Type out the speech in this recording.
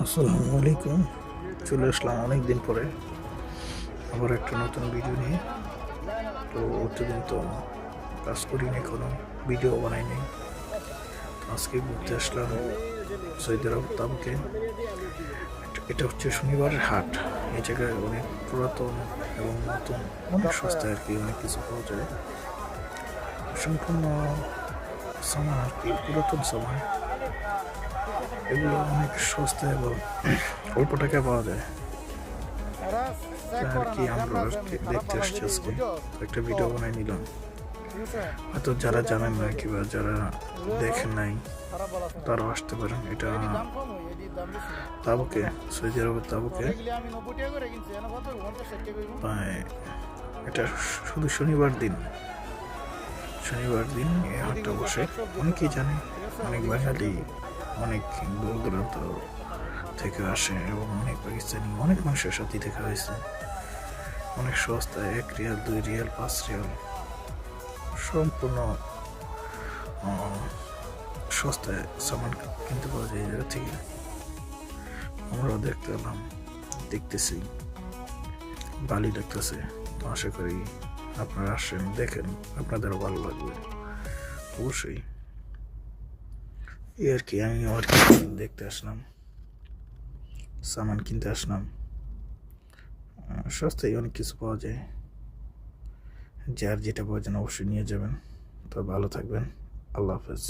আসসালামু আলাইকুম। চলে আসলাম অনেক দিন পরে আবার একটা নতুন ভিডিও নিয়ে। তো অতদিন তো কাজ করিনি, কোনো ভিডিও বানাইনি। আজকে ঘুরতে আসলাম সৌদি আরব তাবুকে। এটা হচ্ছে শনিবারের হাট। এই জায়গায় অনেক পুরাতন এবং নতুন, অনেক সস্তায় আর কি অনেক কিছু পাওয়া যায়। সম্পূর্ণ সামান আর কি, পুরাতন সামান। এগুলো অনেক সস্তায় এবং অল্প টাকায় পাওয়া যায়। আর কি আমরা দেখতে আসছি আজকে, একটা ভিডিও বানাই নিলাম। হয়তো যারা জানেন না কিংবা যারা দেখেন নাই তারাও আসতে পারেন। এটা তাবুকে, সৌদি আরবের তাবুকে। এটা শুধু শনিবার দিন এই হাটটা বসে। অনেকেই জানে, অনেক বাঙালি, অনেক দূর দূরান্ত থেকে আসে এবং অনেক পাকিস্তানি, অনেক মানুষের সাথে দেখা হয়েছে। অনেক সস্তায় 1 রিয়াল, 2 রিয়াল, 5 রিয়াল, সম্পূর্ণ সস্তায় সামান কিনতে পাওয়া যায় এই জায়গা থেকে। আমরাও দেখতেছি, ভালো লাগতেছে। তো আশা করি আপনারা আসেন, দেখেন, আপনাদেরও ভালো লাগবে অবশ্যই। এই আর কি, আমি আর কি দেখতে আসলাম, সামান কিনতে আসলাম। সস্তায় অনেক কিছু পাওয়া যায়। যার যেটা প্রয়োজন অবশ্যই নিয়ে যাবেন। তো ভালো থাকবেন। আল্লাহ হাফেজ।